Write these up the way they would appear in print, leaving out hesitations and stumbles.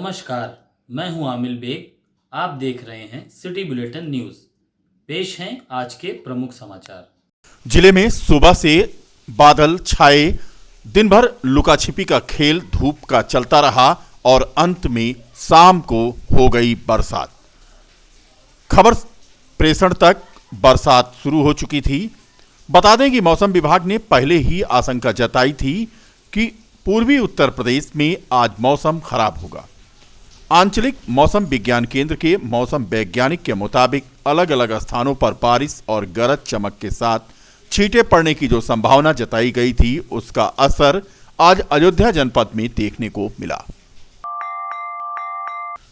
नमस्कार, मैं हूं आमिल बेग। आप देख रहे हैं सिटी बुलेटिन न्यूज़। पेश हैं आज के प्रमुख समाचार। जिले में सुबह से बादल छाए, दिन भर लुका छिपी का खेल धूप का चलता रहा और अंत में शाम को हो गई बरसात। खबर प्रेषण तक बरसात शुरू हो चुकी थी। बता दें कि मौसम विभाग ने पहले ही आशंका जताई थी कि पूर्वी उत्तर प्रदेश में आज मौसम खराब होगा। आंचलिक मौसम विज्ञान केंद्र के मौसम वैज्ञानिक के मुताबिक अलग अलग स्थानों पर बारिश और गरज चमक के साथ छींटे पड़ने की जो संभावना जताई गई थी, उसका असर आज अयोध्या जनपद में देखने को मिला।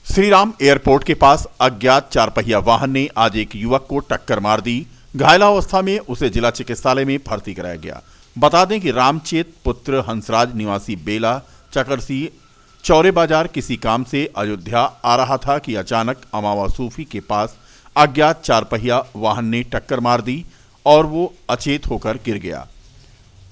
श्रीराम एयरपोर्ट के पास अज्ञात चारपहिया वाहन ने आज एक युवक को टक्कर मार दी। घायलावस्था में उसे जिला चिकित्सालय में भर्ती कराया गया। बता दें कि रामचेत पुत्र हंसराज निवासी बेला चकरसी चौरे बाजार किसी काम से अयोध्या आ रहा था कि अचानक अमावा सूफी के पास अज्ञात चारपहिया वाहन ने टक्कर मार दी और वो अचेत होकर गिर गया।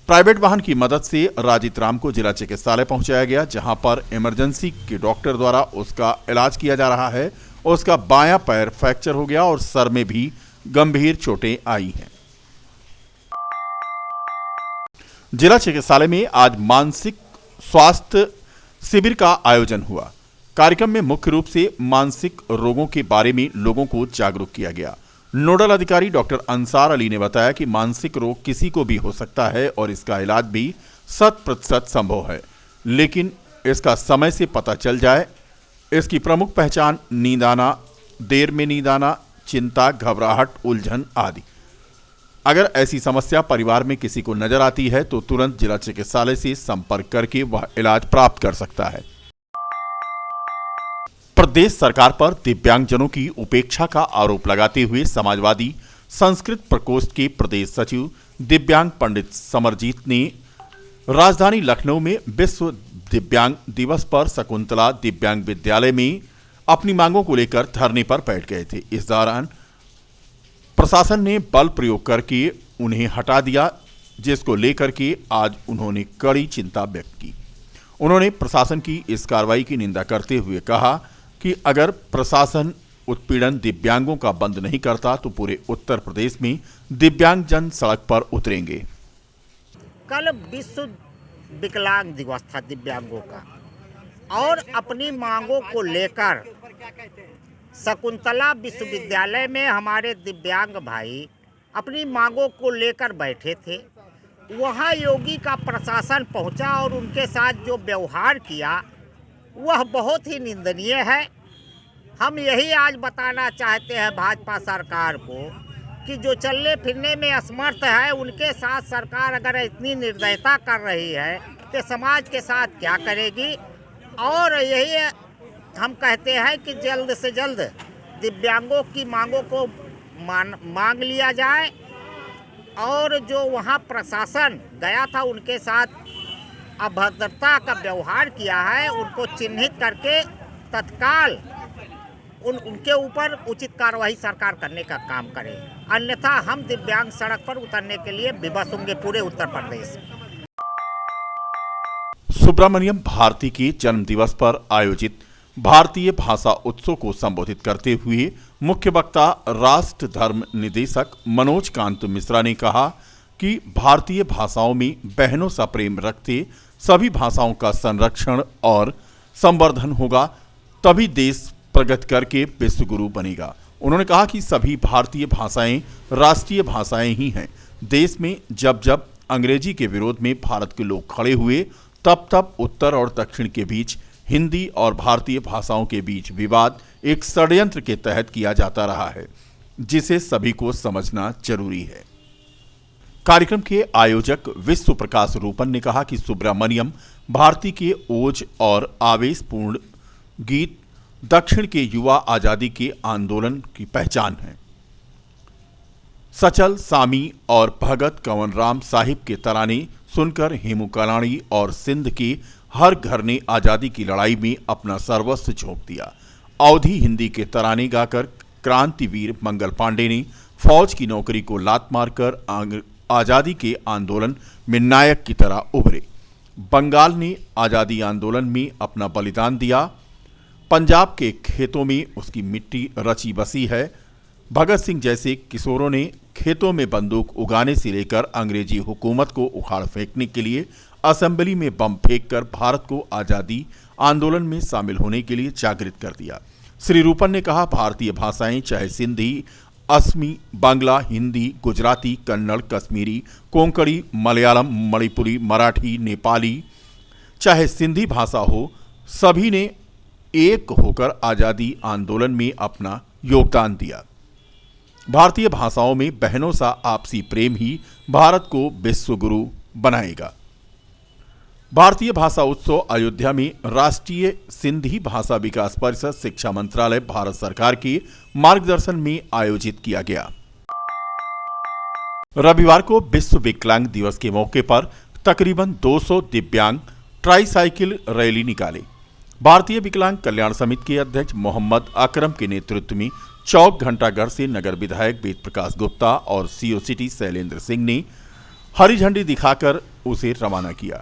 प्राइवेट वाहन की मदद से राजित राम को जिला चिकित्सालय पहुंचाया गया, जहां पर इमरजेंसी के डॉक्टर द्वारा उसका इलाज किया जा रहा है। उसका बायां पैर फ्रैक्चर हो गया और सर में भी गंभीर चोटें आई हैं। जिला चिकित्सालय में आज मानसिक स्वास्थ्य शिविर का आयोजन हुआ। कार्यक्रम में मुख्य रूप से मानसिक रोगों के बारे में लोगों को जागरूक किया गया। नोडल अधिकारी डॉक्टर अंसार अली ने बताया कि मानसिक रोग किसी को भी हो सकता है और इसका इलाज भी 100% संभव है, लेकिन इसका समय से पता चल जाए। इसकी प्रमुख पहचान नींद आना, देर में नींद आना, चिंता, घबराहट, उलझन आदि। अगर ऐसी समस्या परिवार में किसी को नजर आती है तो तुरंत जिला चिकित्सालय से संपर्क करके वह इलाज प्राप्त कर सकता है। प्रदेश सरकार पर दिव्यांगजनों की उपेक्षा का आरोप लगाते हुए समाजवादी संस्कृत प्रकोष्ठ के प्रदेश सचिव दिव्यांग पंडित समरजीत ने राजधानी लखनऊ में विश्व दिव्यांग दिवस पर शकुंतला दिव्यांग विद्यालय में अपनी मांगों को लेकर धरने पर बैठ गए थे। इस दौरान प्रशासन ने बल प्रयोग करके उन्हें हटा दिया, जिसको लेकर के आज उन्होंने कड़ी चिंता व्यक्त की। उन्होंने प्रशासन की इस कार्रवाई की निंदा करते हुए कहा कि अगर प्रशासन उत्पीड़न दिव्यांगों का बंद नहीं करता तो पूरे उत्तर प्रदेश में दिव्यांगजन सड़क पर उतरेंगे। कल विश्व विकलांग दिवस था दिव्यांगों का, और अपनी मांगों को लेकर शकुंतला विश्वविद्यालय में हमारे दिव्यांग भाई अपनी मांगों को लेकर बैठे थे। वहाँ योगी का प्रशासन पहुँचा और उनके साथ जो व्यवहार किया वह बहुत ही निंदनीय है। हम यही आज बताना चाहते हैं भाजपा सरकार को कि जो चलने फिरने में असमर्थ है, उनके साथ सरकार अगर इतनी निर्दयता कर रही है तो समाज के साथ क्या करेगी। और यही हम कहते हैं कि जल्द से जल्द दिव्यांगों की मांगों को मांग लिया जाए, और जो वहाँ प्रशासन गया था उनके साथ अभद्रता का व्यवहार किया है, उनको चिन्हित करके तत्काल उनके ऊपर उचित कार्रवाई सरकार करने का काम करे, अन्यथा हम दिव्यांग सड़क पर उतरने के लिए विवश होंगे पूरे उत्तर प्रदेश। सुब्रमण्यम भारती के जन्म दिवस पर आयोजित भारतीय भाषा उत्सव को संबोधित करते हुए मुख्य वक्ता राष्ट्र धर्म निदेशक मनोज कांत मिश्रा ने कहा कि भारतीय भाषाओं में बहनों सा प्रेम रखते सभी भाषाओं का संरक्षण और संवर्धन होगा, तभी देश प्रगति करके विश्व गुरु बनेगा। उन्होंने कहा कि सभी भारतीय भाषाएं राष्ट्रीय भाषाएं ही हैं। देश में जब जब अंग्रेजी के विरोध में भारत के लोग खड़े हुए, तब तब उत्तर और दक्षिण के बीच हिंदी और भारतीय भाषाओं के बीच विवाद एक षड्यंत्र के तहत किया जाता रहा है, जिसे सभी को समझना जरूरी है। कार्यक्रम के आयोजक विश्व प्रकाश रूपन ने कहा कि सुब्रमण्यम भारती के ओज और आवेशपूर्ण गीत दक्षिण के युवा आजादी के आंदोलन की पहचान है। सचल, सामी और भगत कंवर राम साहिब के तराने सुनकर हेमू कालाणी और सिंध के हर घर ने आजादी की लड़ाई में अपना सर्वस्व झोंक दिया। अवधी हिंदी के तराने गाकर क्रांतिवीर मंगल पांडे ने फौज की नौकरी को लात मारकर आजादी के आंदोलन में नायक की तरह उभरे। बंगाल ने आजादी आंदोलन में अपना बलिदान दिया। पंजाब के खेतों में उसकी मिट्टी रची बसी है। भगत सिंह जैसे किशोरों ने खेतों में बंदूक उगाने से लेकर अंग्रेजी हुकूमत को उखाड़ फेंकने के लिए असेंबली में बम फेंककर भारत को आज़ादी आंदोलन में शामिल होने के लिए जागृत कर दिया। श्री रूपन ने कहा, भारतीय भाषाएं चाहे सिंधी, असमी, बांग्ला, हिंदी, गुजराती, कन्नड़, कश्मीरी, कोंकणी, मलयालम, मणिपुरी, मराठी, नेपाली, चाहे सिंधी भाषा हो, सभी ने एक होकर आज़ादी आंदोलन में अपना योगदान दिया। भारतीय भाषाओं में बहनों सा आपसी प्रेम ही भारत को विश्व गुरु बनाएगा। भारतीय भाषा उत्सव अयोध्या में राष्ट्रीय सिंधी भाषा विकास परिषद, शिक्षा मंत्रालय, भारत सरकार के मार्गदर्शन में आयोजित किया गया। रविवार को विश्व विकलांग दिवस के मौके पर तकरीबन 200 दिव्यांग ट्राईसाइकिल रैली निकाले। भारतीय विकलांग कल्याण समिति के अध्यक्ष मोहम्मद अकरम के नेतृत्व में चौक घंटाघर से नगर विधायक वेद प्रकाश गुप्ता और सीओ सिटी शैलेंद्र सिंह ने हरी झंडी दिखाकर उसे रवाना किया।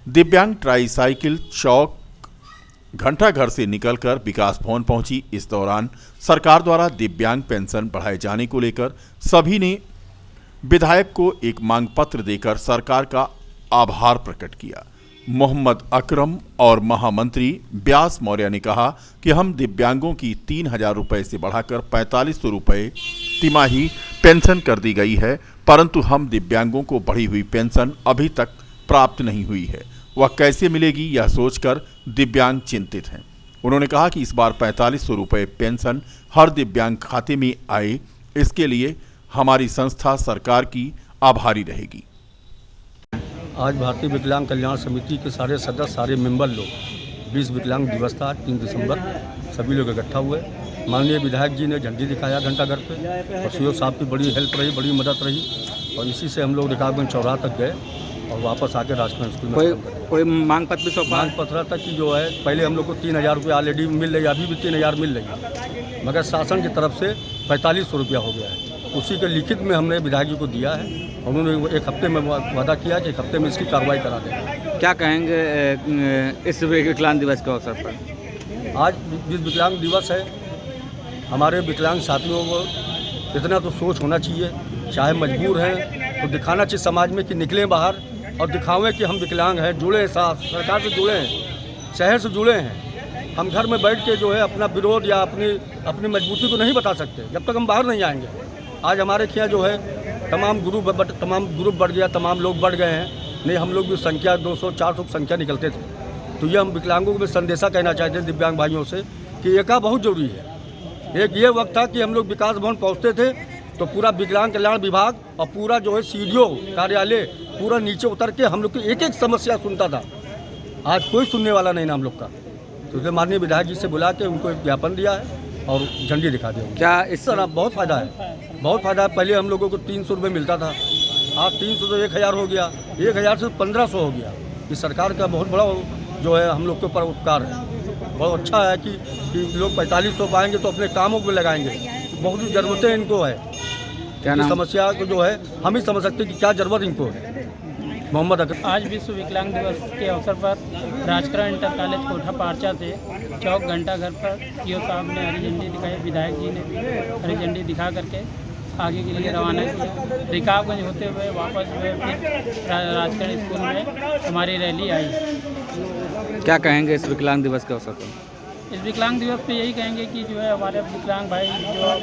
दिव्यांग ट्राईसाइकिल चौक घंटाघर से निकलकर विकास भवन पहुंची। इस दौरान सरकार द्वारा दिव्यांग पेंशन बढ़ाए जाने को लेकर सभी ने विधायक को एक मांग पत्र देकर सरकार का आभार प्रकट किया। मोहम्मद अकरम और महामंत्री व्यास मौर्य ने कहा कि हम दिव्यांगों की 3,000 रुपये से बढ़ाकर 4,500 रुपये तिमाही पेंशन कर दी गई है, परंतु हम दिव्यांगों को बढ़ी हुई पेंशन अभी तक प्राप्त नहीं हुई है। वह कैसे मिलेगी, यह सोचकर दिव्यांग चिंतित हैं। उन्होंने कहा कि इस बार 4,500 रुपये पेंशन हर दिव्यांग खाते में आए, इसके लिए हमारी संस्था सरकार की आभारी रहेगी। आज भारतीय विकलांग कल्याण समिति के सारे सदस्य, सारे मेंबर लोग 20 विकलांग दिवस था 3 दिसंबर, सभी लोग इकट्ठा हुए। माननीय विधायक जी ने झंडी दिखाया घंटाघर पे और सीओ साहब की बड़ी हेल्प रही, बड़ी मदद रही और इसी से हम लोग रकाबगंज चौराहा तक गए और वापस आके राजकीय स्कूल में कोई मांग पत्र भी सौंपा? मांग पत्र तक की जो है, पहले हम लोग को 3,000 रुपये ऑलरेडी मिल रही है, अभी भी 3,000 मिल रही है, मगर शासन की तरफ से 4,500 रुपया हो गया है। उसी के लिखित में हमने विधायक जी को दिया है। उन्होंने एक हफ्ते में वादा किया कि 1 हफ्ते में इसकी कार्रवाई करा देंगे। क्या कहेंगे इस विकलांग दिवस के अवसर पर? आज जिस विकलांग दिवस है, हमारे विकलांग साथियों को इतना तो सोच होना चाहिए, चाहे मजबूर हैं तो दिखाना चाहिए समाज में कि निकलें बाहर और दिखावें कि हम विकलांग हैं, जुड़े हैं, साथ सरकार से जुड़े हैं, शहर से जुड़े हैं। हम घर में बैठ के जो है अपना विरोध या अपनी मजबूती को नहीं बता सकते जब तक हम बाहर नहीं आएंगे। आज हमारे यहाँ जो है तमाम ग्रुप बढ़ गया, तमाम लोग बढ़ गए हैं। नहीं, हम लोग भी संख्या 200-400 संख्या निकलते थे। तो ये हम विकलांगों को भी संदेशा कहना चाहते हैं दिव्यांग भाइयों से कि एका बहुत जरूरी है। एक ये वक्त था कि हम लोग विकास भवन पहुँचते थे तो पूरा विकलांग कल्याण विभाग और पूरा जो है सीडीओ कार्यालय पूरा नीचे उतर के हम लोग की एक समस्या सुनता था। आज कोई सुनने वाला नहीं ना हम लोग का। तो इसलिए माननीय विधायक जी से बुला के उनको एक ज्ञापन दिया है और झंडी दिखा दिया। क्या इस तरह बहुत फ़ायदा है, बहुत फ़ायदा है। पहले हम लोगों को 300 रुपये मिलता था, आज 300 तो 1,000 हो गया, 1,000 से 1,500 हो गया। ये सरकार का बहुत बड़ा जो है हम लोग के ऊपर उपकार है। बहुत अच्छा है कि लोग 4,500 पाएंगे तो अपने कामों को लगाएंगे। बहुत ही ज़रूरतें इनको है। क्या नाम? समस्या को जो है हम ही समझ सकते हैं कि क्या ज़रूरत इनको है। मोहम्मद अकरम। आज विश्व विकलांग दिवस के अवसर पर राजकरण इंटर कॉलेज कोठा पारचा से चौक घंटाघर पर सीओ साहब ने हरी झंडी दिखाई, विधायक जी ने भी हरी झंडी दिखा करके आगे के लिए रवाना किया। रिकाबगंज होते हुए वापस जो है फिर राजकरण स्कूल में हमारी रैली आई। क्या कहेंगे इस विकलांग दिवस के अवसर पर? इस विकलांग दिवस पे यही कहेंगे कि जो है हमारे विकलांग भाई जो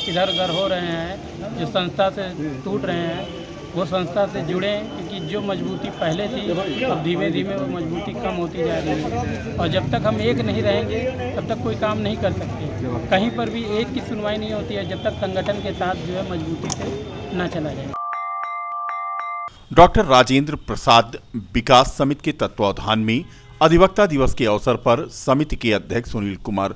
इधर उधर हो रहे हैं, जो संस्था से टूट रहे हैं, वो संस्था से जुड़ें, क्योंकि जो मजबूती पहले थी अब धीमे धीमे वो मजबूती कम होती जा रही है। और जब तक हम एक नहीं रहेंगे तब तक कोई काम नहीं कर सकते। कहीं पर भी एक की सुनवाई नहीं होती है जब तक संगठन के साथ जो है मजबूती से ना चला जाए। डॉक्टर राजेंद्र प्रसाद विकास समिति के तत्वावधान में अधिवक्ता दिवस के अवसर पर समिति के अध्यक्ष सुनील कुमार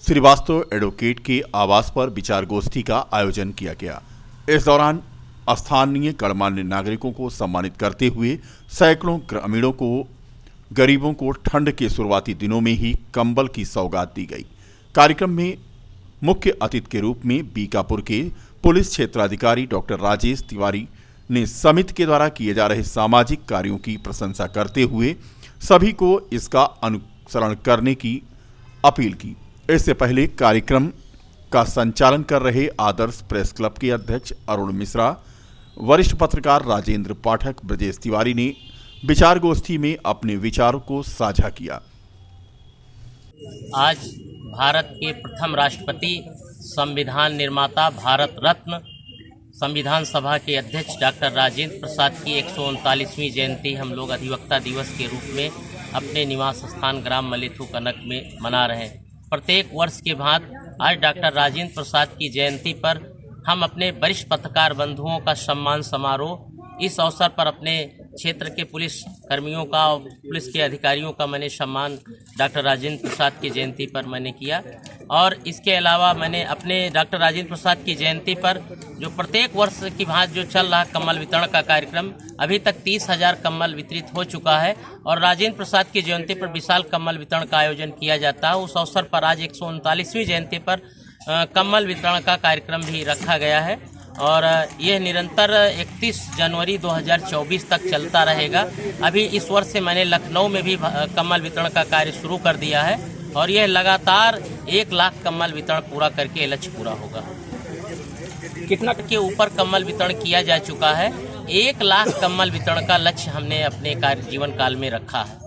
श्रीवास्तव एडवोकेट के आवास पर विचार गोष्ठी का आयोजन किया गया। इस दौरान स्थानीय गणमान्य नागरिकों को सम्मानित करते हुए सैकड़ों ग्रामीणों को, गरीबों को ठंड के शुरुआती दिनों में ही कंबल की सौगात दी गई। कार्यक्रम में मुख्य अतिथि के रूप में बीकापुर के पुलिस क्षेत्राधिकारी डॉक्टर राजेश तिवारी ने समिति के द्वारा किए जा रहे सामाजिक कार्यों की प्रशंसा करते हुए सभी को इसका अनुसरण करने की अपील की। इससे पहले कार्यक्रम का संचालन कर रहे आदर्श प्रेस क्लब के अध्यक्ष अरुण मिश्रा, वरिष्ठ पत्रकार राजेंद्र पाठक, ब्रजेश तिवारी ने विचार गोष्ठी में अपने विचारों को साझा किया। आज भारत के प्रथम राष्ट्रपति, संविधान निर्माता, भारत रत्न, संविधान सभा के अध्यक्ष डॉक्टर राजेंद्र प्रसाद की 139वीं जयंती हम लोग अधिवक्ता दिवस के रूप में अपने निवास स्थान ग्राम मलेथु कनक में मना रहे हैं। प्रत्येक वर्ष के बाद आज डॉक्टर राजेंद्र प्रसाद की जयंती पर हम अपने वरिष्ठ पत्रकार बंधुओं का सम्मान समारोह इस अवसर पर अपने क्षेत्र के पुलिस कर्मियों का और पुलिस के अधिकारियों का मैंने सम्मान डॉक्टर राजेंद्र प्रसाद की जयंती पर मैंने किया। और इसके अलावा मैंने अपने डॉक्टर राजेंद्र प्रसाद की जयंती पर जो प्रत्येक वर्ष की भांति जो चल रहा कम्बल वितरण का कार्यक्रम, अभी तक 30,000 कम्बल वितरित हो चुका है और राजेंद्र प्रसाद की जयंती पर विशाल कम्बल वितरण का आयोजन किया जाता है। उस अवसर पर आज 139वीं जयंती पर कम्बल वितरण का कार्यक्रम भी रखा गया है और यह निरंतर 31 जनवरी 2024 तक चलता रहेगा। अभी इस वर्ष से मैंने लखनऊ में भी कम्बल वितरण का कार्य शुरू कर दिया है और यह लगातार 1 लाख कम्बल वितरण पूरा करके लक्ष्य पूरा होगा। कितना के ऊपर कम्बल वितरण किया जा चुका है? 1 लाख कम्बल वितरण का लक्ष्य हमने अपने कार्य जीवन काल में रखा है।